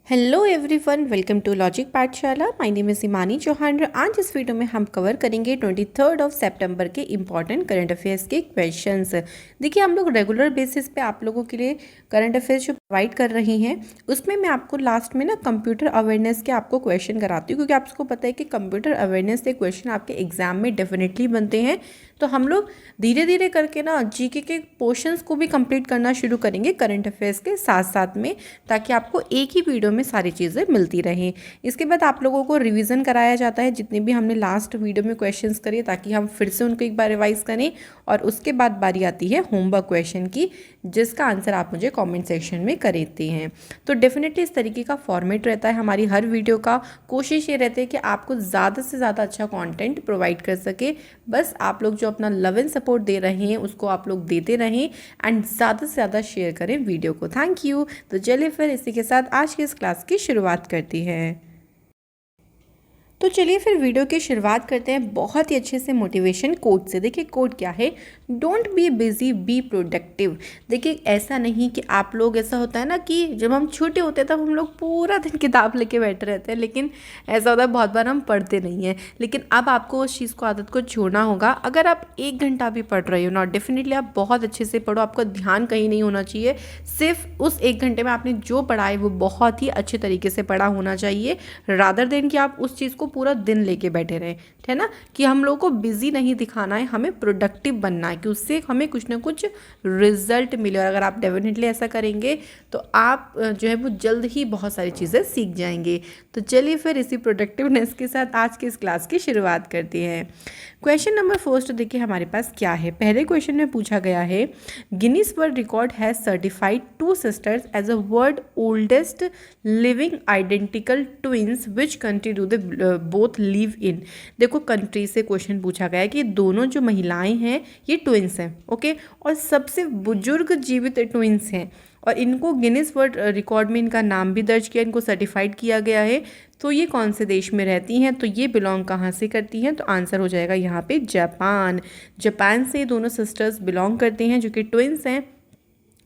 Hello everyone, welcome to logic Pathshala. My name is Himani Chauhan. आज इस video में हम कवर करेंगे 23 सितंबर के इम्पॉर्टेंट करंट अफेयर्स के क्वेश्चंस। देखिए, हम लोग रेगुलर बेसिस पे आप लोगों के लिए करंट अफेयर्स जो प्रोवाइड कर रहे हैं, उसमें मैं आपको लास्ट में ना कंप्यूटर अवेयरनेस के आपको क्वेश्चन कराती हूँ, क्योंकि आपको पता है कि कंप्यूटर अवेयरनेस के क्वेश्चन आपके एग्जाम में डेफिनेटली बनते हैं। तो हम लोग धीरे धीरे करके ना जीके के पोर्शंस को भी कंप्लीट करना शुरू करेंगे करंट अफेयर्स के साथ साथ में, ताकि आपको एक ही वीडियो में सारी चीज़ें मिलती रहें। इसके बाद आप लोगों को रिवीजन कराया जाता है जितने भी हमने लास्ट वीडियो में क्वेश्चंस करे, ताकि हम फिर से उनको एक बार रिवाइज करें। और उसके बाद बारी आती है होमवर्क क्वेश्चन की, जिसका आंसर आप मुझे कमेंट सेक्शन में करते हैं। तो डेफिनेटली इस तरीके का फॉर्मेट रहता है हमारी हर वीडियो का। कोशिश ये रहती है कि आपको ज़्यादा से ज़्यादा अच्छा कंटेंट प्रोवाइड कर सके। बस आप लोग जो अपना लव एंड सपोर्ट दे रहे हैं उसको आप लोग देते रहें एंड ज़्यादा से ज़्यादा शेयर करें वीडियो को। Thank you. तो चलिए फिर इसी के साथ आज की इस क्लास की शुरुआत करती हैं। तो चलिए फिर वीडियो की शुरुआत करते हैं बहुत ही अच्छे से मोटिवेशन कोट से। देखिए कोट क्या है, don't be busy be productive. देखिए ऐसा नहीं कि आप लोग, ऐसा होता है ना कि जब हम छोटे होते हैं तब हम लोग पूरा दिन किताब लेके बैठे रहते हैं, लेकिन ऐसा होता है बहुत बार हम पढ़ते नहीं हैं। लेकिन अब आपको उस चीज़ को, आदत को छोड़ना होगा। अगर आप 1 घंटा भी पढ़ रहे हो ना, डेफिनेटली आप बहुत अच्छे से पढ़ो, आपका ध्यान कहीं नहीं होना चाहिए। सिर्फ उस 1 घंटे में आपने जो पढ़ा है वो बहुत ही अच्छे तरीके से पढ़ा होना चाहिए, रादर देन कि आप उस चीज़ को पूरा दिन लेके बैठे रहें। है ना, कि हम लोगों को बिजी नहीं दिखाना है, हमें प्रोडक्टिव बनना है कि उससे हमें कुछ ना कुछ रिजल्ट मिले। और अगर आप डेफिनेटली ऐसा करेंगे तो आप जो है वो जल्द ही बहुत सारी चीज़ें सीख जाएंगे। तो चलिए फिर इसी प्रोडक्टिवनेस के साथ आज की इस क्लास की शुरुआत करते हैं। क्वेश्चन नंबर फर्स्ट देखिए हमारे पास क्या है। पहले क्वेश्चन में पूछा गया है, Guinness world record has certified 2 sisters as a world oldest living identical twins, which country do they both live in. देखो कंट्री से क्वेश्चन पूछा गया है कि दोनों जो महिलाएं हैं ये ट्विंस हैं, ओके, और सबसे बुजुर्ग जीवित ट्विंस हैं, और इनको गिनीज वर्ल्ड रिकॉर्ड में इनका नाम भी दर्ज किया, इनको सर्टिफाइड किया गया है। तो ये कौन से देश में रहती हैं, तो ये बिलोंग कहाँ से करती हैं, तो आंसर हो जाएगा यहाँ पे जापान। जापान से दोनों सिस्टर्स बिलोंग करते हैं जो कि ट्विंस हैं।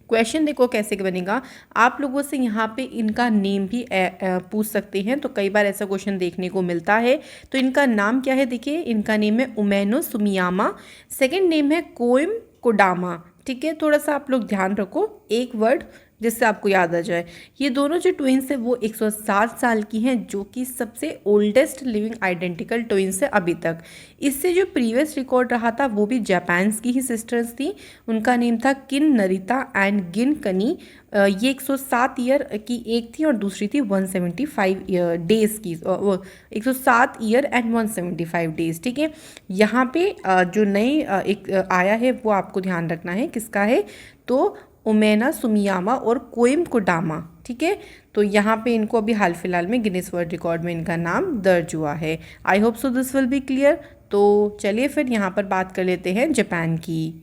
क्वेश्चन देखो कैसे बनेगा, आप लोगों से यहाँ पे इनका नेम भी पूछ सकते हैं, तो कई बार ऐसा क्वेश्चन देखने को मिलता है। तो इनका नाम क्या है, देखिए इनका नेम है उमेनो सुमियामा, सेकंड नेम है कोइम कोडामा। ठीक है, थोड़ा सा आप लोग ध्यान रखो एक वर्ड जिससे आपको याद आ जाए। ये दोनों जो ट्विंस है वो 107 साल की हैं, जो कि सबसे ओल्डेस्ट लिविंग आइडेंटिकल ट्विंस है अभी तक। इससे जो प्रीवियस रिकॉर्ड रहा था वो भी जापान की ही सिस्टर्स थी। उनका नेम था किन नरिता एंड गिन कनी। ये 107 ईयर की एक थी और दूसरी थी 175 डेज की, वो 107 ईयर एंड 175 डेज। ठीक है, यहाँ पे जो नई एक आया है वो आपको ध्यान रखना है किसका है, तो उमेना सुमियामा और कोइम कोडामा। ठीक है, तो यहाँ पे इनको अभी हाल फिलहाल में गिनीज वर्ल्ड रिकॉर्ड में इनका नाम दर्ज हुआ है। I hope so this will be clear. तो चलिए फिर यहाँ पर बात कर लेते हैं जापान की।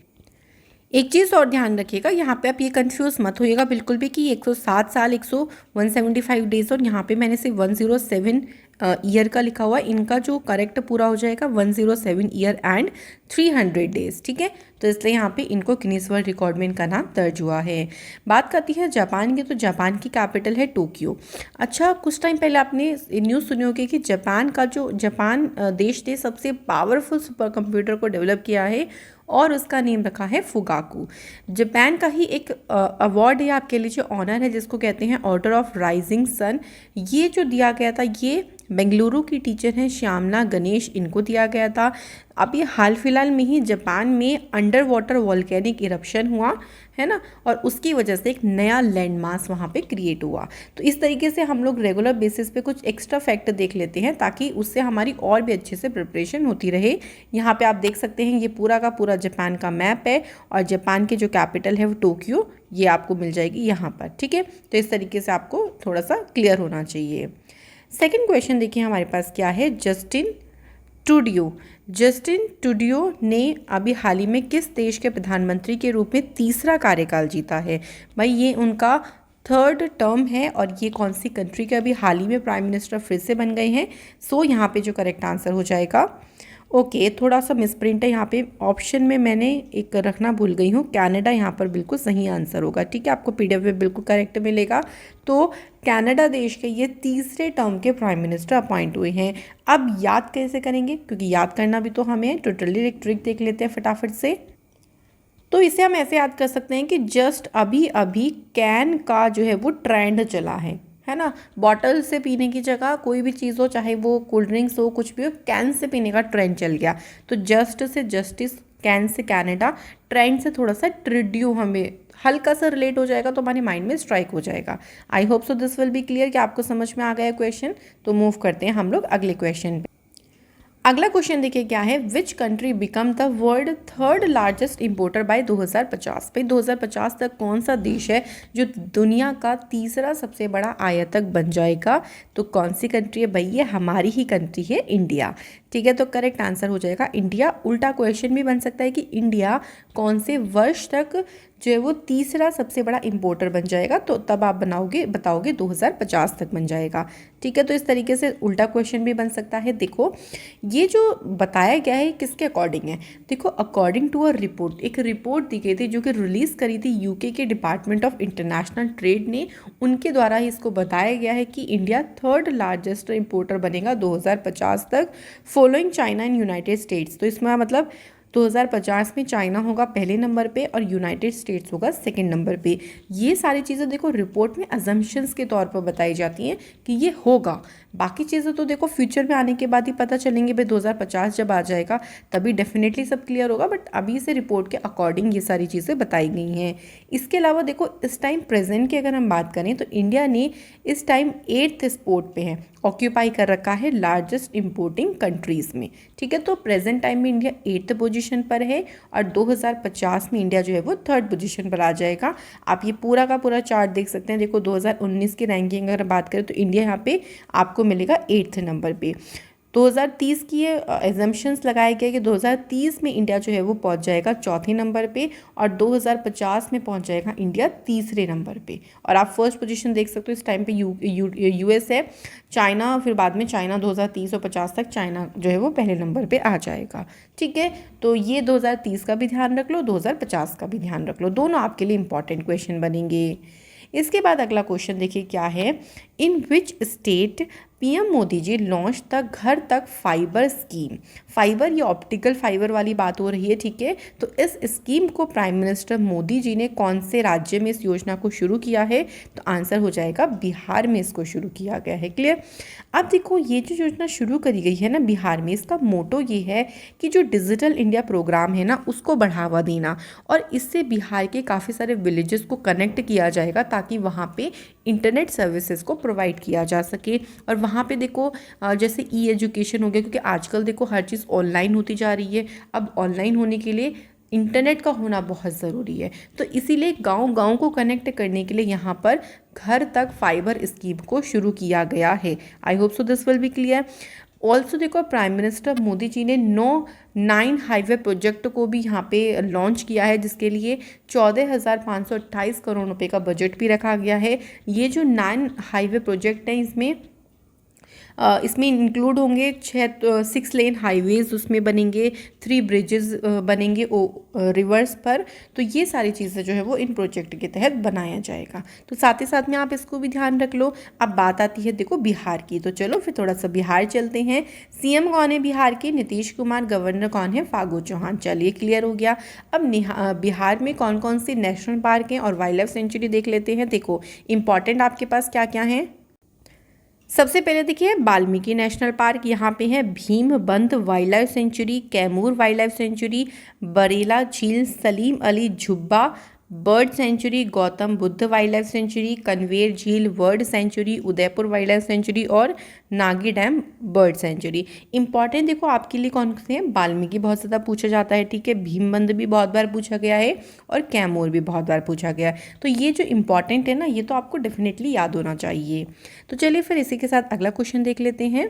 एक चीज़ और ध्यान रखिएगा, यहाँ पे आप ये कंफ्यूज मत होइएगा बिल्कुल भी कि 107 साल 175 डेज और यहाँ पे मैंने सिर्फ 107 ईयर का लिखा हुआ है। इनका जो करेक्ट पूरा हो जाएगा 107 ईयर एंड 300 डेज। ठीक है, तो इसलिए यहाँ पे इनको गिनीज वर्ल्ड रिकॉर्ड में इनका नाम दर्ज हुआ है। बात करती है जापान की, तो जापान की कैपिटल है टोक्यो। अच्छा, कुछ टाइम पहले आपने न्यूज़ सुनी होगी कि जापान देश ने सबसे पावरफुल सुपर कंप्यूटर को डेवलप किया है और उसका नेम रखा है फुगाकू। जापान का ही एक अवार्ड है, आप कह लीजिए ऑनर है, जिसको कहते हैं ऑर्डर ऑफ राइजिंग सन। ये जो दिया गया था ये बेंगलुरु की टीचर हैं श्यामला गणेश, इनको दिया गया था। अभी हाल फिलहाल में ही जापान में अंडर वाटर वॉल्केनिक इरप्शन हुआ है ना, और उसकी वजह से एक नया लैंडमास वहाँ पे क्रिएट हुआ। तो इस तरीके से हम लोग रेगुलर बेसिस पे कुछ एक्स्ट्रा फैक्ट देख लेते हैं, ताकि उससे हमारी और भी अच्छे से प्रिपरेशन होती रहे। यहाँ पे आप देख सकते हैं ये पूरा का पूरा जापान का मैप है, और जापान की जो कैपिटल है वो टोक्यो, ये आपको मिल जाएगी यहाँ पर। ठीक है, तो इस तरीके से आपको थोड़ा सा क्लियर होना चाहिए। सेकेंड क्वेश्चन देखिए हमारे पास क्या है, जस्टिन ट्रूडियो ने अभी हाल ही में किस देश के प्रधानमंत्री के रूप में तीसरा कार्यकाल जीता है। भाई ये उनका 3rd टर्म है, और ये कौन सी कंट्री के अभी हाल ही में प्राइम मिनिस्टर फिर से बन गए हैं। सो यहाँ पे जो करेक्ट आंसर हो जाएगा ओके, थोड़ा सा मिसप्रिंट है यहाँ पे, ऑप्शन में मैंने एक रखना भूल गई हूँ, कनाडा यहाँ पर बिल्कुल सही आंसर होगा। ठीक है, आपको पीडीएफ में बिल्कुल करेक्ट मिलेगा। तो कनाडा देश के ये तीसरे टर्म के प्राइम मिनिस्टर अपॉइंट हुए हैं। अब याद कैसे करेंगे, क्योंकि याद करना भी तो हमें, टोटली एक ट्रिक देख लेते हैं फटाफट से। तो इसे हम ऐसे याद कर सकते हैं कि जस्ट अभी अभी कैन का जो है वो ट्रेंड चला है ना। बॉटल से पीने की जगह कोई भी चीज़ हो, चाहे वो कोल्ड ड्रिंक्स हो, कुछ भी हो, कैन से पीने का ट्रेंड चल गया। तो just say justice, can say Canada, trend से थोड़ा सा ट्रिड्यू हमें हल्का सा रिलेट हो जाएगा, तो हमारे माइंड में स्ट्राइक हो जाएगा। I hope so this will be clear कि आपको समझ में आ गया क्वेश्चन। तो मूव करते हैं हम लोग अगले क्वेश्चन पे। अगला क्वेश्चन देखिए क्या है, which country become the world third largest importer by 2050। भाई 2050 तक कौन सा देश है जो दुनिया का तीसरा सबसे बड़ा आयातक बन जाएगा। तो कौन सी कंट्री है भाई, ये हमारी ही कंट्री है, इंडिया। ठीक है, तो करेक्ट आंसर हो जाएगा इंडिया। उल्टा क्वेश्चन भी बन सकता है कि इंडिया कौन से वर्ष तक जो है वो तीसरा सबसे बड़ा इंपोर्टर बन जाएगा, तो तब आप बताओगे 2050 तक बन जाएगा। ठीक है, तो इस तरीके से उल्टा क्वेश्चन भी बन सकता है। देखो ये जो बताया गया है किसके अकॉर्डिंग है, देखो अकॉर्डिंग टू अ रिपोर्ट, एक रिपोर्ट दी गई थी जो कि रिलीज़ करी थी यूके के डिपार्टमेंट ऑफ इंटरनेशनल ट्रेड ने, उनके द्वारा ही इसको बताया गया है कि इंडिया थर्ड लार्जेस्ट इंपोर्टर बनेगा 2050 तक, following China and United states. तो इसमें मतलब 2050 में चाइना होगा पहले नंबर पे और यूनाइटेड स्टेट्स होगा सेकंड नंबर पे। ये सारी चीज़ें देखो रिपोर्ट में अजम्पशंस के तौर पर बताई जाती हैं कि ये होगा। बाकी चीज़ें तो देखो फ्यूचर में आने के बाद ही पता चलेंगे, भाई 2050 जब आ जाएगा तभी डेफिनेटली सब क्लियर होगा, बट अभी से रिपोर्ट के अकॉर्डिंग ये सारी चीज़ें बताई गई हैं। इसके अलावा देखो इस टाइम प्रेजेंट की अगर हम बात करें तो इंडिया ने इस टाइम 8th स्पॉट पे है, ऑक्यूपाई कर रखा है लार्जेस्ट इंपोर्टिंग कंट्रीज़ में। ठीक है, तो प्रेजेंट टाइम में इंडिया 8th पोजीशन पर है और 2050 में इंडिया जो है वो 3rd पोजीशन पर आ जाएगा। आप ये पूरा का पूरा चार्ट देख सकते हैं। देखो 2019 की रैंकिंग अगर बात करें तो इंडिया यहाँ पे आपको मिलेगा 8th नंबर पे। 2030 की ये एजम्पशंस लगाए गए कि 2030 में इंडिया जो है वो पहुंच जाएगा 4थे नंबर पे और 2050 में पहुंच जाएगा इंडिया 3रे नंबर पे। और आप फर्स्ट पोजीशन देख सकते हो इस टाइम पे यूएस है, चाइना, फिर बाद में चाइना 2030 और 50 तक चाइना जो है वो पहले नंबर पे आ जाएगा। ठीक है, तो ये 2030 का भी ध्यान रख लो, 2050 का भी ध्यान रख लो, दोनों आपके लिए इंपॉर्टेंट क्वेश्चन बनेंगे। इसके बाद अगला क्वेश्चन देखिए क्या है, in which state PM Modi ji launch the Ghar Tak fibre scheme. Fibre ये ऑप्टिकल फाइबर वाली बात हो रही है। ठीक है, तो इस स्कीम को प्राइम मिनिस्टर मोदी जी ने कौन से राज्य में इस योजना को शुरू किया है, तो आंसर हो जाएगा बिहार में इसको शुरू किया गया है। क्लियर। अब देखो ये जो योजना शुरू करी गई है ना बिहार में, इसका मोटो ये है कि जो डिजिटल इंडिया प्रोग्राम है ना उसको बढ़ावा देना, और इससे बिहार के काफ़ी सारे विलेजेस को कनेक्ट किया जाएगा ताकि वहाँ पे इंटरनेट सर्विसेज को प्रोवाइड किया जा सके। और वहाँ पे देखो जैसे ई एजुकेशन हो गया, क्योंकि आजकल देखो हर चीज़ ऑनलाइन होती जा रही है। अब ऑनलाइन होने के लिए इंटरनेट का होना बहुत ज़रूरी है, तो इसीलिए गांव-गांव को कनेक्ट करने के लिए यहाँ पर घर तक फाइबर स्कीम को शुरू किया गया है। I hope so this will be clear. Also देखो प्राइम मिनिस्टर मोदी जी ने 9 हाईवे प्रोजेक्ट को भी यहाँ पे लॉन्च किया है, जिसके लिए 14,528 करोड़ रुपए का बजट भी रखा गया है। ये जो 9 हाईवे प्रोजेक्ट हैं इसमें इंक्लूड होंगे 6 लेन हाईवेज उसमें बनेंगे, 3 ब्रिजेस बनेंगे रिवर्स पर। तो ये सारी चीज़ें जो है वो इन प्रोजेक्ट के तहत बनाया जाएगा। तो साथ ही साथ में आप इसको भी ध्यान रख लो। अब बात आती है देखो बिहार की, तो चलो फिर थोड़ा सा बिहार चलते हैं। सीएम कौन है बिहार के, नीतीश कुमार। गवर्नर कौन है, फागू चौहान। चलिए क्लियर हो गया। अब बिहार में कौन कौन सी नेशनल पार्क हैं और वाइल्ड लाइफ सेंचुरी देख लेते हैं। देखो इंपॉर्टेंट आपके पास क्या क्या है। सबसे पहले देखिए वाल्मीकि नेशनल पार्क, यहाँ पे है Bhimbandh wildlife sanctuary, Kaimur wildlife sanctuary, Barela झील, Salim Ali Jhubba bird sanctuary, Gautam Buddha wildlife sanctuary, Kanwar झील bird sanctuary, Udaipur wildlife sanctuary और Nagi dam bird sanctuary. Important देखो आपके लिए कौन से हैं, वाल्मीकि बहुत ज़्यादा पूछा जाता है। ठीक है, भीमबंध भी बहुत बार पूछा गया है और कैमूर भी बहुत बार पूछा गया है। तो ये जो इंपॉर्टेंट है ना, ये तो आपको डेफिनेटली याद होना चाहिए। तो चलिए फिर इसी के साथ अगला क्वेश्चन देख लेते हैं।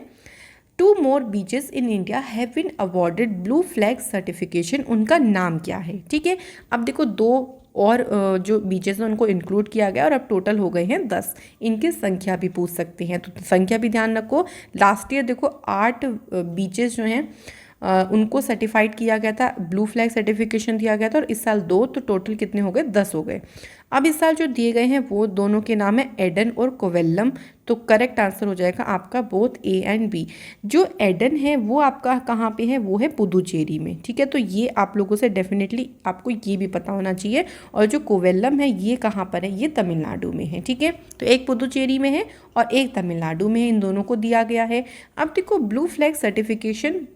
2 more beaches in India have been awarded blue flag certification, उनका नाम क्या है। ठीक है, अब देखो 2 और जो बीचेस हैं उनको इंक्लूड किया गया और अब टोटल हो गए हैं 10। इनकी संख्या भी पूछ सकते हैं, तो संख्या भी ध्यान रखो। लास्ट ईयर देखो 8 बीचेस जो हैं उनको सर्टिफाइड किया गया था, ब्लू फ्लैग सर्टिफिकेशन दिया गया था, और इस साल 2, तो टोटल कितने हो गए, 10 हो गए। अब इस साल जो दिए गए हैं वो दोनों के नाम है एडन और कोवेल्लम। तो करेक्ट आंसर हो जाएगा आपका बोथ ए एंड बी। जो एडन है वो आपका कहाँ पे है, वो है पुदुचेरी में, ठीक है। तो ये आप लोगों से डेफिनेटली आपको ये भी पता होना चाहिए। और जो कोवेल्लम है ये कहाँ पर है, ये तमिलनाडु में है, ठीक है। तो एक पुदुचेरी में है और एक तमिलनाडु में है, इन दोनों को दिया गया है। अब देखो ब्लू फ्लैग सर्टिफिकेशन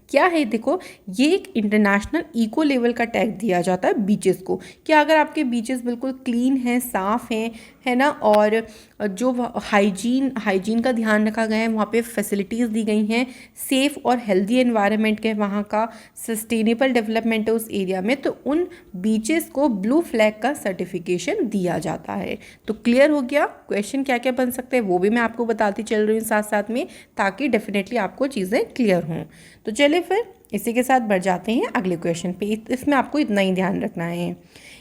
क्या है, देखो ये एक इंटरनेशनल इको लेवल का टैग दिया जाता है बीचेस को। क्या अगर आपके बीचेस बिल्कुल क्लीन हैं, साफ़ हैं, है ना, और जो हाइजीन का ध्यान रखा गया है, वहाँ पे फैसिलिटीज़ दी गई हैं, सेफ़ और हेल्दी एनवायरनमेंट के, वहाँ का सस्टेनेबल डेवलपमेंट है उस एरिया में, तो उन बीचेस को ब्लू फ्लैग का सर्टिफिकेशन दिया जाता है। तो क्लियर हो गया। क्वेश्चन क्या क्या बन सकते हैं वो भी मैं आपको बताती चल रही हूँ साथ साथ में, ताकि डेफिनेटली आपको चीज़ें क्लियर हों। तो चलिए फिर इसी के साथ बढ़ जाते हैं अगले क्वेश्चन पे। इसमें आपको इतना ही ध्यान रखना है।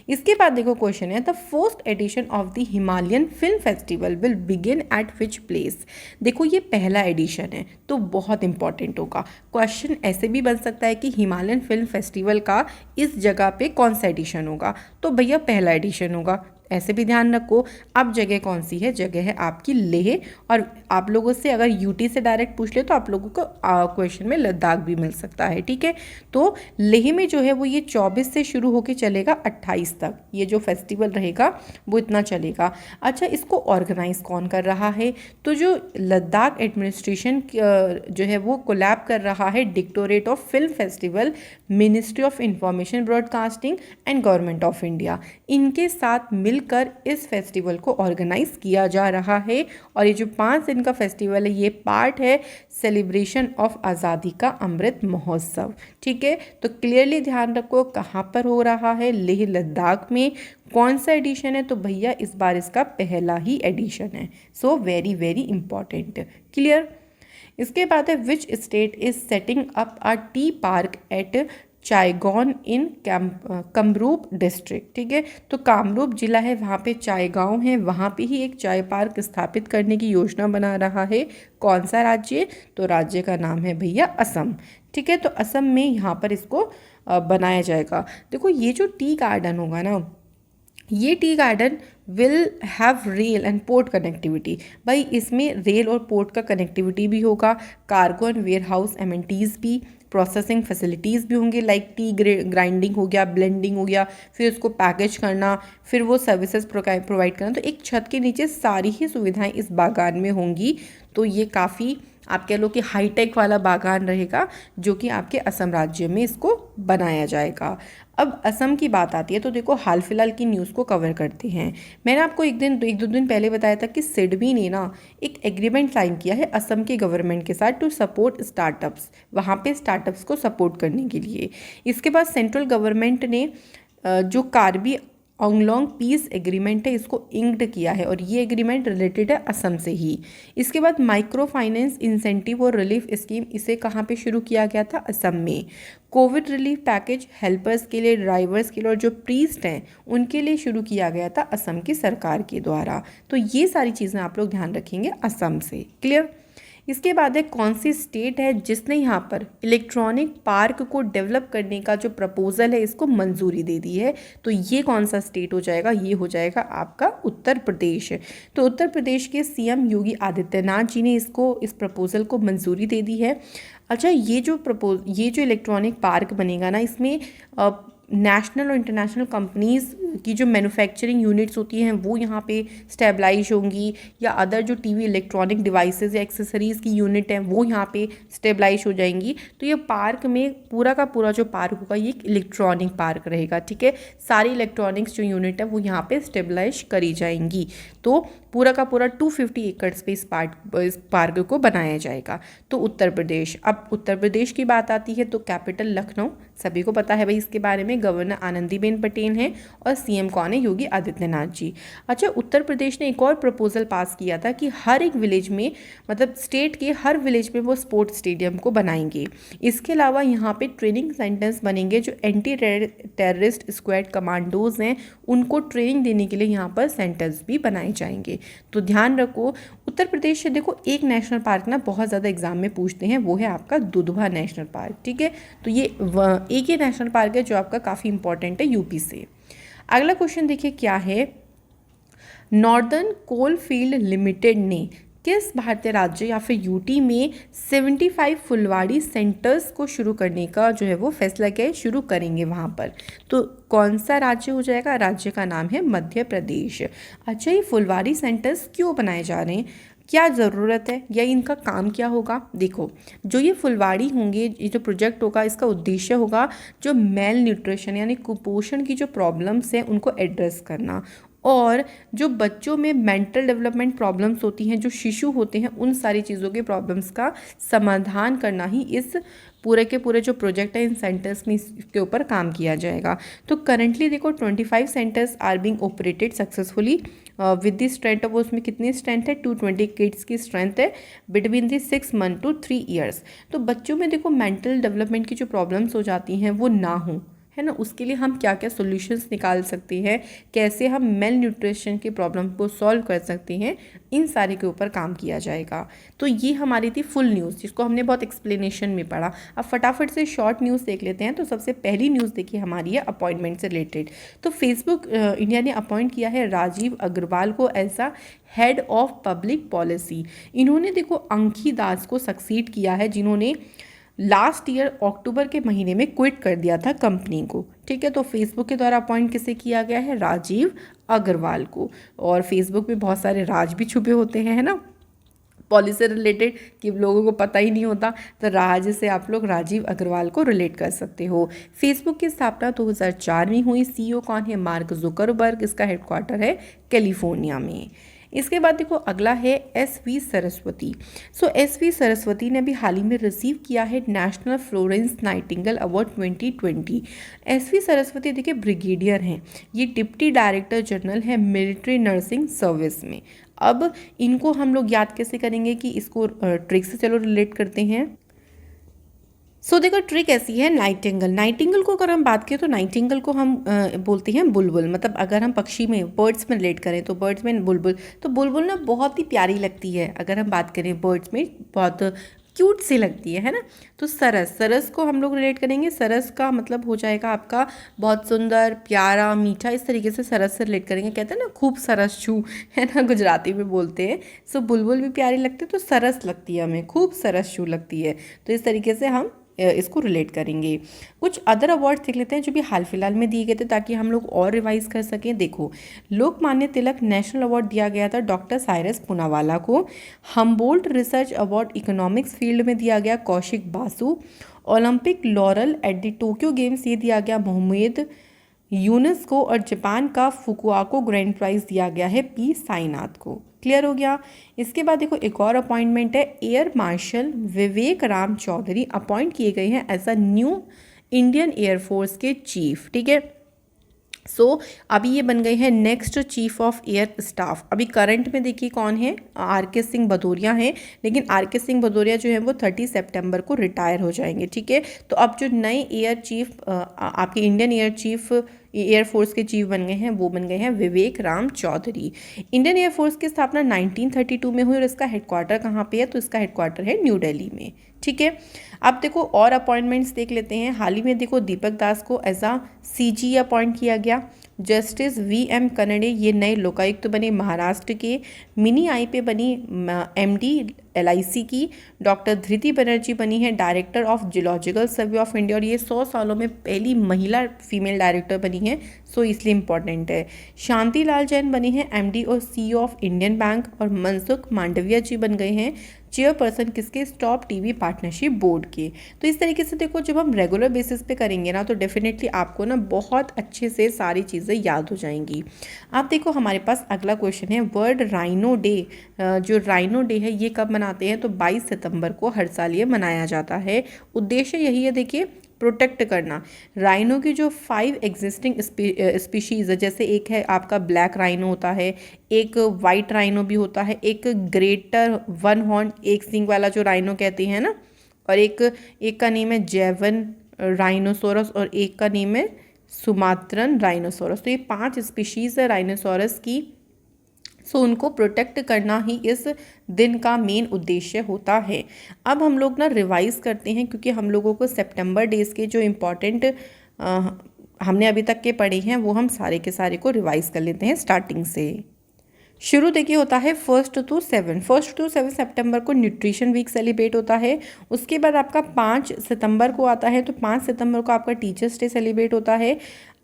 इसके बाद देखो क्वेश्चन है, the first edition of the Himalayan film festival will begin eight which place. देखो ये पहला एडिशन है तो बहुत इंपॉर्टेंट होगा। क्वेश्चन ऐसे भी बन सकता है कि हिमालयन फिल्म फेस्टिवल का इस जगह पे कौन सा एडिशन होगा, तो भैया पहला एडिशन होगा, ऐसे भी ध्यान रखो। अब जगह कौन सी है, जगह है आपकी लेह। और आप लोगों से अगर यूटी से डायरेक्ट पूछ ले तो आप लोगों को क्वेश्चन में लद्दाख भी मिल सकता है, ठीक है। तो लेह में जो है वो ये 24 से शुरू होकर चलेगा 28 तक, ये जो फेस्टिवल रहेगा वो इतना चलेगा। अच्छा, इसको ऑर्गेनाइज कौन कर रहा है, तो जो लद्दाख एडमिनिस्ट्रेशन जो है वो कोलैब कर रहा है directorate of film festival, ministry of information broadcasting and government of India, इनके साथ मिलकर इस फेस्टिवल को ऑर्गेनाइज किया जा रहा है। और ये जो 5 दिन का फेस्टिवल है ये पार्ट है सेलिब्रेशन ऑफ आज़ादी का अमृत महोत्सव, ठीक है। तो क्लियरली ध्यान रखो कहाँ पर हो रहा है, लेह लद्दाख में। कौन सा एडिशन है, तो भैया इस बार इसका पहला ही एडिशन है। So very very important, clear. इसके बाद है which state is setting up a tea park at Chaygaon in Kamrup district, ठीक है। तो कामरूप जिला है, वहाँ पे चायगांव है, वहाँ पे ही एक चाय पार्क स्थापित करने की योजना बना रहा है। कौन सा राज्य, तो राज्य का नाम है भैया असम, ठीक है। तो असम में यहाँ पर इसको बनाया जाएगा। देखो ये जो टी गार्डन होगा ना, ये tea garden will have rail and port connectivity. भाई इसमें रेल और पोर्ट का कनेक्टिविटी भी होगा, cargo and warehouse amenities भी, प्रोसेसिंग फैसिलिटीज़ भी होंगे, लाइक टी ग्राइंडिंग हो गया, ब्लेंडिंग हो गया, फिर उसको पैकेज करना, फिर वो सर्विसेज प्रोवाइड करना। तो एक छत के नीचे सारी ही सुविधाएं इस बागान में होंगी। तो ये काफ़ी आप कह लो कि हाईटेक वाला बागान रहेगा, जो कि आपके असम राज्य में इसको बनाया जाएगा। अब असम की बात आती है तो देखो हाल फिलहाल की न्यूज़ को कवर करते हैं। मैंने आपको एक दो दिन पहले बताया था कि सिडबी ने ना एक एग्रीमेंट साइन किया है असम के गवर्नमेंट के साथ टू सपोर्ट स्टार्टअप्स, वहाँ पे स्टार्टअप्स को सपोर्ट करने के लिए। इसके बाद सेंट्रल गवर्नमेंट ने जो कार्बी आंगलोंग पीस एग्रीमेंट है इसको इंक्ड किया है, और ये एग्रीमेंट रिलेटेड है असम से ही। इसके बाद माइक्रो फाइनेंस इंसेंटिव और रिलीफ स्कीम, इसे कहाँ पे शुरू किया गया था, असम में। कोविड रिलीफ पैकेज हेल्पर्स के लिए, ड्राइवर्स के लिए और जो प्रीस्ट हैं उनके लिए शुरू किया गया था असम की सरकार के द्वारा। तो ये सारी चीज़ें आप लोग ध्यान रखेंगे असम से, क्लियर। इसके बाद है कौन सी स्टेट है जिसने यहाँ पर इलेक्ट्रॉनिक पार्क को डेवलप करने का जो प्रपोजल है इसको मंजूरी दे दी है, तो ये कौन सा स्टेट हो जाएगा, ये हो जाएगा आपका उत्तर प्रदेश। तो उत्तर प्रदेश के सीएम योगी आदित्यनाथ जी ने इस प्रपोजल को मंजूरी दे दी है। अच्छा, ये जो इलेक्ट्रॉनिक पार्क बनेगा ना, इसमें नेशनल और इंटरनेशनल कंपनीज़ की जो मैन्युफैक्चरिंग यूनिट्स होती हैं वो यहाँ पे स्टेबलाइज होंगी, या अदर जो टीवी इलेक्ट्रॉनिक डिवाइसेस या एक्सेसरीज़ की यूनिट हैं वो यहाँ पे स्टेबलाइज हो जाएंगी। तो ये पार्क में पूरा का पूरा जो पार्क होगा ये एक इलेक्ट्रॉनिक पार्क रहेगा, ठीक है। सारी इलेक्ट्रॉनिक्स जो यूनिट है वो यहाँ पे स्टेबलाइज करी जाएंगी। तो पूरा का पूरा 250 एकड़ पे इस पार्क को बनाया जाएगा। तो उत्तर प्रदेश। अब उत्तर प्रदेश की बात आती है तो कैपिटल लखनऊ, सभी को पता है भाई इसके बारे में, गवर्नर आनंदीबेन पटेल हैं और सीएम कौन है, योगी आदित्यनाथ जी। अच्छा, उत्तर प्रदेश ने एक और प्रपोजल पास किया था कि हर एक विलेज में, मतलब स्टेट के हर विलेज में वो स्पोर्ट्स स्टेडियम को बनाएंगे। इसके अलावा यहाँ पे ट्रेनिंग सेंटर्स बनेंगे, जो एंटी टेररिस्ट स्क्वाड कमांडोज हैं उनको ट्रेनिंग देने के लिए यहाँ पर सेंटर्स भी बनाए जाएंगे। तो ध्यान रखो उत्तर प्रदेश से देखो एक नेशनल पार्क ना बहुत ज़्यादा एग्जाम में पूछते हैं, वो है आपका दुधवा नेशनल पार्क। ठीक है, तो ये एक ही नेशनल पार्क है जो आपका काफ़ी इंपॉर्टेंट है यूपी से। अगला क्वेश्चन देखिए क्या है, नॉर्दर्न कोल फील्ड लिमिटेड ने किस भारतीय राज्य या फिर यूटी में 75 फुलवाड़ी सेंटर्स को शुरू करने का जो है वो फैसला किया है, शुरू करेंगे वहाँ पर। तो कौन सा राज्य हो जाएगा, राज्य का नाम है मध्य प्रदेश। अच्छा, ये फुलवाड़ी सेंटर्स क्यों बनाए जा रहे हैं, क्या ज़रूरत है या इनका काम क्या होगा? देखो, जो ये फुलवाड़ी होंगे, ये जो प्रोजेक्ट होगा, इसका उद्देश्य होगा जो मेल न्यूट्रिशन यानी कुपोषण की जो प्रॉब्लम्स हैं उनको एड्रेस करना, और जो बच्चों में मेंटल डेवलपमेंट प्रॉब्लम्स होती हैं, जो शिशु होते हैं, उन सारी चीज़ों के प्रॉब्लम्स का समाधान करना ही इस पूरे के पूरे जो प्रोजेक्ट है इन सेंटर्स में इसके ऊपर काम किया जाएगा। तो करंटली देखो 25 centres are being operated successfully with the strength of, उसमें कितनी स्ट्रेंथ है, 220 किड्स की स्ट्रेंथ है between the 6 month to 3 years. तो बच्चों में देखो मेंटल डेवलपमेंट की जो प्रॉब्लम्स हो जाती हैं वो ना हो, है ना, उसके लिए हम क्या क्या सॉल्यूशंस निकाल सकते हैं, कैसे हम मेल न्यूट्रिशन के प्रॉब्लम को सॉल्व कर सकते हैं, इन सारे के ऊपर काम किया जाएगा। तो ये हमारी थी फुल न्यूज़ जिसको हमने बहुत एक्सप्लेनेशन में पढ़ा। अब फटाफट से शॉर्ट न्यूज़ देख लेते हैं। तो सबसे पहली न्यूज़ देखिए हमारी है अपॉइंटमेंट से रिलेटेड। तो फेसबुक इंडिया ने अपॉइंट किया है राजीव अग्रवाल को as a head of public policy. इन्होंने देखो अंकी दास को सक्सीड किया है, जिन्होंने लास्ट ईयर अक्टूबर के महीने में क्विट कर दिया था कंपनी को। ठीक है, तो फेसबुक के द्वारा अपॉइंट किसे किया गया है, राजीव अग्रवाल को। और फेसबुक में बहुत सारे राज भी छुपे होते हैं, है ना, पॉलिसी से रिलेटेड, कि लोगों को पता ही नहीं होता, तो राज से आप लोग राजीव अग्रवाल को रिलेट कर सकते हो। फेसबुक की स्थापना 2004 में हुई। सीईओ कौन है, मार्क जुकरबर्ग। इसका हेडक्वार्टर है कैलिफोर्निया में। इसके बाद देखो अगला है एस.वी. सरस्वती। सो एस.वी. सरस्वती ने अभी हाल ही में रिसीव किया है national Florence Nightingale award 2020। SV. Saraswati देखिए ब्रिगेडियर हैं, ये डिप्टी डायरेक्टर जनरल है मिलिट्री नर्सिंग सर्विस में। अब इनको हम लोग याद कैसे करेंगे, कि इसको ट्रिक से चलो रिलेट करते हैं। सो देखो ट्रिक ऐसी है, नाइटिंगल। नाइटिंगल को अगर हम बात करें तो नाइटिंगल को हम बोलते हैं बुलबुल। मतलब अगर हम पक्षी में, बर्ड्स में रिलेट करें तो बर्ड्स में बुलबुल। तो बुलबुल ना बहुत ही प्यारी लगती है, अगर हम बात करें बर्ड्स में बहुत क्यूट सी लगती है ना। तो सरस, सरस को हम लोग रिलेट करेंगे, सरस का मतलब हो जाएगा आपका बहुत सुंदर, प्यारा, मीठा, इस तरीके से सरस से रिलेट करेंगे। कहते हैं ना खूब सरस छू, है ना, गुजराती में बोलते हैं। सो बुलबुल भी प्यारी लगती है, तो सरस लगती है हमें, खूब सरस छू लगती है। तो इस तरीके से हम इसको रिलेट करेंगे। कुछ अदर अवार्ड्स देख लेते हैं जो भी हाल फिलहाल में दिए गए थे, ताकि हम लोग और रिवाइज कर सकें। देखो, लोकमान्य तिलक नेशनल अवार्ड दिया गया था डॉक्टर साइरस पूनावाला को। Humboldt research award economics field में दिया गया Kaushik Basu. Olympic lauryl at the Tokyo games ये दिया गया मोहम्मद यूनुस को। और जापान का फुकुआको ग्रैंड प्राइज दिया गया है पी साईनाथ को। क्लियर हो गया। इसके बाद देखो एक और अपॉइंटमेंट है, air marshal Vivek Ram Chaudhary appoint किए गए हैं as a new Indian air force के चीफ। ठीक है, सो अभी ये बन गए हैं next chief of air staff. अभी करंट में देखिए कौन है, आर.के. सिंह भदौरिया हैं, लेकिन आर.के. सिंह भदौरिया जो है वो 30 सितंबर को रिटायर हो जाएंगे। ठीक है, तो अब जो नए एयर चीफ आपके इंडियन एयर चीफ एयरफोर्स के चीफ बन गए हैं, वो बन गए हैं विवेक राम चौधरी। इंडियन एयरफोर्स की स्थापना 1932 में हुई, और इसका हेडक्वार्टर कहाँ पे है, तो इसका हेडक्वार्टर है न्यू दिल्ली में। ठीक है, अब देखो और अपॉइंटमेंट्स देख लेते हैं। हाल ही में देखो दीपक दास को एज अ सीजी अपॉइंट किया गया। जस्टिस वी.एम. कनडे ये नए लोकायुक्त बने महाराष्ट्र के। मिनी आई पे बनी एमडी LIC की। डॉक्टर धृति बनर्जी बनी है director of geological survey of India, और ये 100 सालों में पहली महिला फीमेल डायरेक्टर बनी है, सो इसलिए इंपॉर्टेंट है। शांति लाल जैन बनी है MD और CEO ऑफ इंडियन बैंक। और मनसुख मांडविया जी बन गए हैं चेयरपर्सन किसके, स्टॉप टीवी पार्टनरशिप बोर्ड के। तो इस तरीके से देखो जब हम रेगुलर बेसिस पे करेंगे ना, तो डेफिनेटली आपको ना बहुत अच्छे से सारी चीज़ें याद हो जाएंगी। आप देखो हमारे पास अगला क्वेश्चन है, वर्ल्ड राइनो डे। जो राइनो डे है ये कब मनाते हैं, तो 22 सितंबर को हर साल ये मनाया जाता है। उद्देश्य यही है देखिए, प्रोटेक्ट करना। राइनो की जो 5 एग्जिस्टिंग स्पीशीज़ है, जैसे एक है आपका ब्लैक राइनो होता है, एक वाइट राइनो भी होता है, एक ग्रेटर वन हॉर्न एक सींग वाला जो राइनो कहते हैं ना, और एक का नेम है जेवन राइनोसोरस, और एक का नेम है सुमात्रन राइनोसोरस। तो ये 5 स्पीशीज़ है राइनोसोरस की। सो उनको प्रोटेक्ट करना ही इस दिन का मेन उद्देश्य होता है। अब हम लोग ना रिवाइज करते हैं, क्योंकि हम लोगों को सितंबर डेज के जो इम्पोर्टेंट हमने अभी तक के पढ़े हैं वो हम सारे के सारे को रिवाइज कर लेते हैं स्टार्टिंग से। शुरू देखिए होता है 1 to 7 सितंबर को न्यूट्रिशन वीक सेलिब्रेट होता है। उसके बाद आपका 5 सितंबर को आता है, तो 5 सितंबर को आपका टीचर्स डे सेलिब्रेट होता है।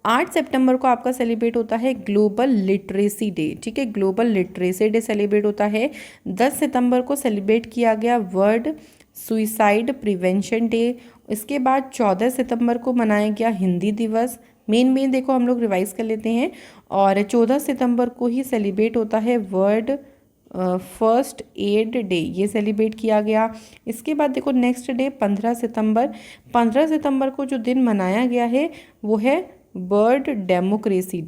8 सितंबर को आपका सेलिब्रेट होता है ग्लोबल लिटरेसी डे, ठीक है, ग्लोबल लिटरेसी डे सेलिब्रेट होता है। 10 सितंबर को सेलिब्रेट किया गया वर्ल्ड सुइसाइड प्रिवेंशन डे। इसके बाद 14 सितंबर को मनाया गया हिंदी दिवस। मेन देखो हम लोग रिवाइज कर लेते हैं। और 14 सितंबर को ही सेलिब्रेट होता है वर्ल्ड फर्स्ट एड डे, ये सेलिब्रेट किया गया। इसके बाद देखो नेक्स्ट डे 15 सितंबर को जो दिन मनाया गया है वो है वर्ल्ड डेमोक्रेसी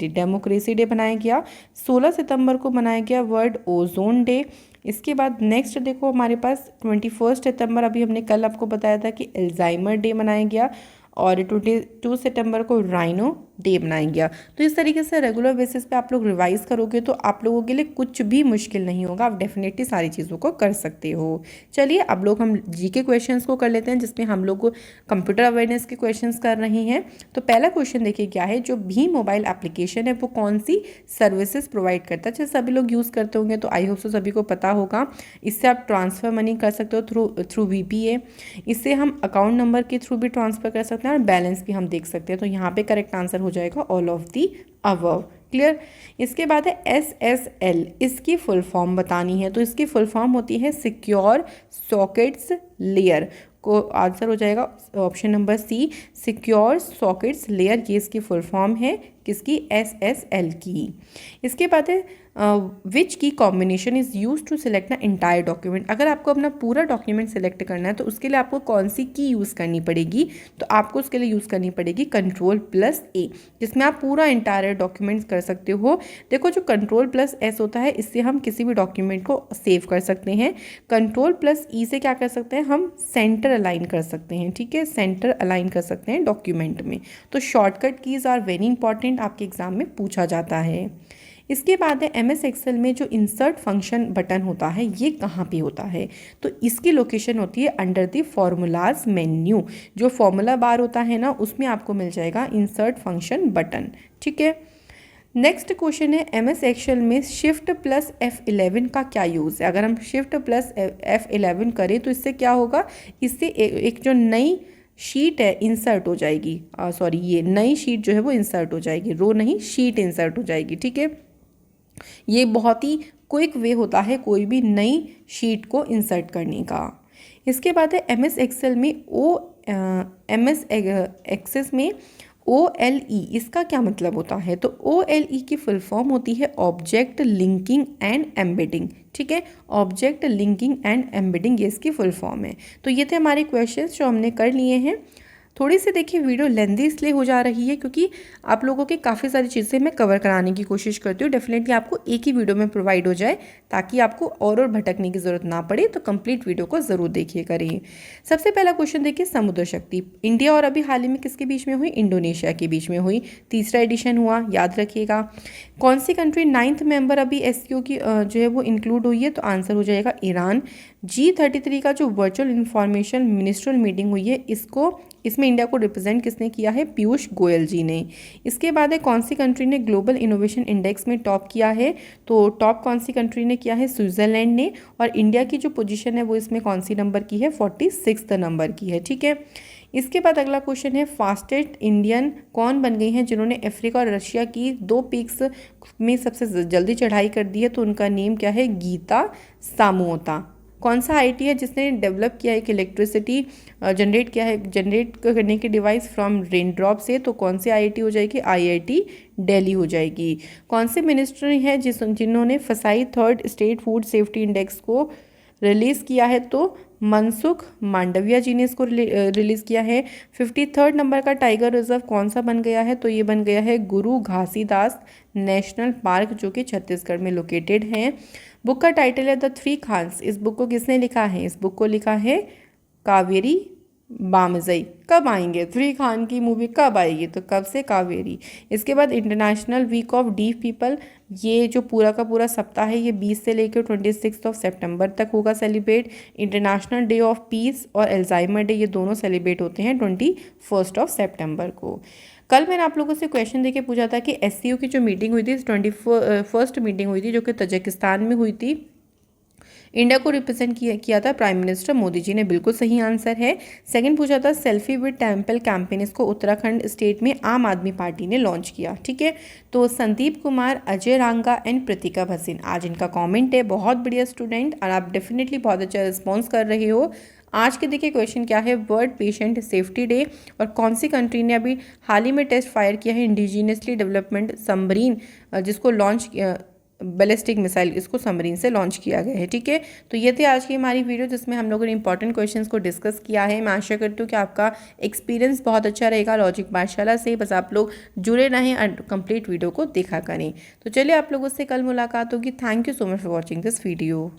डे बनाया गया। 16 सितंबर को मनाया गया वर्ल्ड ओजोन डे। इसके बाद नेक्स्ट देखो हमारे पास 21 सितंबर, अभी हमने कल आपको बताया था कि अल्जाइमर डे मनाया गया। और 22 सितंबर को राइनो डे मनाया गया। तो इस तरीके से रेगुलर बेसिस पे आप लोग रिवाइज करोगे तो आप लोगों के लिए कुछ भी मुश्किल नहीं होगा, आप डेफिनेटली सारी चीज़ों को कर सकते हो। चलिए अब लोग हम जीके क्वेश्चंस को कर लेते हैं, जिसमें हम लोग कंप्यूटर अवेयरनेस के क्वेश्चंस कर रहे हैं। तो पहला क्वेश्चन देखिए क्या है, जो भीम मोबाइल एप्लीकेशन है वो कौन सी सर्विसेज प्रोवाइड करता है। जैसे सभी लोग यूज़ करते होंगे, तो आई होप सो सभी को पता होगा। इससे आप ट्रांसफ़र मनी कर सकते हो थ्रू VPA। इससे हम अकाउंट नंबर के थ्रू भी ट्रांसफ़र कर सकते हैं और बैलेंस भी हम देख सकते हैं। तो यहाँ पे करेक्ट आंसर हो जाएगा all of the above. Clear. इसके बाद है SSL, इसकी फुल फॉर्म बतानी है। तो इसकी फुल फॉर्म होती है सिक्योर सॉकेट्स लेयर, को आंसर हो जाएगा option number C, secure sockets layer, ये इसकी फुल फॉर्म है किसकी, SSL की। इसके बाद है which key combination is use to select ना इंटायर डॉक्यूमेंट। अगर आपको अपना पूरा डॉक्यूमेंट सेलेक्ट करना है तो उसके लिए आपको कौन सी की यूज़ करनी पड़ेगी, तो आपको उसके लिए यूज़ करनी पड़ेगी Ctrl+A, जिसमें आप पूरा इंटायर डॉक्यूमेंट कर सकते हो। देखो जो Ctrl+S होता है, इससे हम किसी भी डॉक्यूमेंट को सेव कर सकते हैं। Ctrl+E से क्या कर सकते हैं, हम सेंटर अलाइन कर सकते हैं, ठीक है, सेंटर अलाइन कर सकते हैं डॉक्यूमेंट में। तो shortcut keys are very important, आपके एग्जाम में पूछा जाता है। इसके बाद है MS एक्सेल में जो इंसर्ट फंक्शन बटन होता है ये कहाँ पे होता है, तो इसकी लोकेशन होती है अंडर द फॉर्मूलाज मेन्यू। जो फॉर्मूला बार होता है ना, उसमें आपको मिल जाएगा इंसर्ट फंक्शन बटन, ठीक है। नेक्स्ट क्वेश्चन है MS एक्सेल में Shift+F11 का क्या यूज़ है। अगर हम Shift+F11 करें तो इससे क्या होगा, इससे एक जो नई शीट है इंसर्ट हो जाएगी, सॉरी ये नई शीट जो है वो इंसर्ट हो जाएगी, रो नहीं शीट इंसर्ट हो जाएगी, ठीक है। ये बहुत ही क्विक वे होता है कोई भी नई शीट को इंसर्ट करने का। इसके बाद है MS एक्सेल में MS एक्सेस में OLE, इसका क्या मतलब होता है, तो OLE की फुल फॉर्म होती है ऑब्जेक्ट लिंकिंग एंड एम्बेडिंग, ठीक है, ऑब्जेक्ट लिंकिंग एंड एम्बेडिंग, ये इसकी फुल फॉर्म है। तो ये थे हमारे क्वेश्चंस जो हमने कर लिए हैं। थोड़ी सी देखिए वीडियो लेंदी इसलिए हो जा रही है क्योंकि आप लोगों के काफ़ी सारी चीज़ें मैं कवर कराने की कोशिश करती हूँ। डेफिनेटली आपको एक ही वीडियो में प्रोवाइड हो जाए ताकि आपको और भटकने की ज़रूरत ना पड़े, तो कंप्लीट वीडियो को ज़रूर देखिए करिए। सबसे पहला क्वेश्चन देखिए, समुद्र शक्ति इंडिया और अभी हाल ही में किसके बीच में हुई, इंडोनेशिया के बीच में हुई, तीसरा एडिशन हुआ, याद रखिएगा। कौन सी कंट्री 9th मेंबर अभी SCO की जो है वो इंक्लूड हुई है, तो आंसर हो जाएगा ईरान। G33 का जो वर्चुअल इंफॉर्मेशन मिनिस्ट्रियल मीटिंग हुई है, इसमें इंडिया को रिप्रेजेंट किसने किया है, पीयूष गोयल जी ने। इसके बाद है कौन सी कंट्री ने ग्लोबल इनोवेशन इंडेक्स में टॉप किया है, तो टॉप कौन सी कंट्री ने किया है, स्विट्जरलैंड ने। और इंडिया की जो पोजीशन है वो इसमें कौन सी नंबर की है, 46 नंबर की है, ठीक है। इसके बाद अगला क्वेश्चन है, फास्टेस्ट इंडियन कौन बन गई हैं जिन्होंने अफ्रीका और रशिया की 2 पीक्स में सबसे जल्दी चढ़ाई कर दी है, तो उनका नेम क्या है, गीता सामुओता। कौन सा IT है जिसने डेवलप किया है कि इलेक्ट्रिसिटी जनरेट करने के डिवाइस फ्रॉम रेन ड्रॉप से, तो कौन सी IT हो जाएगी, IIT दिल्ली हो जाएगी। कौन से मिनिस्टर है जिन्होंने फसाई 3rd state food safety index को रिलीज़ किया है, तो मनसुख मांडविया जी ने इसको रिलीज़ किया है। 53rd नंबर का टाइगर रिजर्व कौन सा बन गया है, तो ये बन गया है गुरु घासीदास नेशनल पार्क, जो कि छत्तीसगढ़ में लोकेटेड है। बुक का टाइटल है द 3 खान्स। इस बुक को किसने लिखा है, इस बुक को लिखा है कावेरी बामजई कब आएंगे, 3 खान की मूवी कब आएगी, तो कब से कावेरी। इसके बाद international week of deaf people, ये जो पूरा का पूरा सप्ताह है ये 20 से लेकर 26 सितंबर तक होगा celebrate. International day of peace और एल्जाइमर डे, ये दोनों सेलिब्रेट होते हैं 21 सितंबर को। कल मैंने आप लोगों से क्वेश्चन देके पूछा था कि एससीओ की जो मीटिंग हुई थी, 21st मीटिंग हुई थी जो कि तजाकिस्तान में हुई थी, इंडिया को रिप्रेजेंट किया था प्राइम मिनिस्टर मोदी जी ने, बिल्कुल सही आंसर है। सेकंड पूछा था सेल्फी विद टेम्पल कैंपेन, इसको उत्तराखंड स्टेट में आम आदमी पार्टी ने लॉन्च किया, ठीक है। तो संदीप कुमार, अजय रांगा एंड प्रतीका भसीन, आज इनका कमेंट है। बहुत बढ़िया स्टूडेंट, और आप डेफिनेटली बहुत अच्छा रिस्पॉन्स कर रहे हो। आज के देखिए क्वेश्चन क्या है, वर्ल्ड पेशेंट सेफ्टी डे, और कौन सी कंट्री ने अभी हाल ही में टेस्ट फायर किया है इंडिजीनियसली डेवलपमेंट सबमरीन, जिसको लॉन्च बैलिस्टिक मिसाइल, इसको सबमरीन से लॉन्च किया गया है, ठीक है। तो ये थी आज की हमारी वीडियो जिसमें हम लोगों ने इंपॉर्टेंट क्वेश्चंस को डिस्कस किया है। मैं आशा करती हूँ कि आपका एक्सपीरियंस बहुत अच्छा रहेगा लॉजिक पाठशाला से। बस आप लोग जुड़े रहें और कंप्लीट वीडियो को देखा करें। तो चलिए आप लोगों से कल मुलाकात होगी। Thank you so much for watching this video.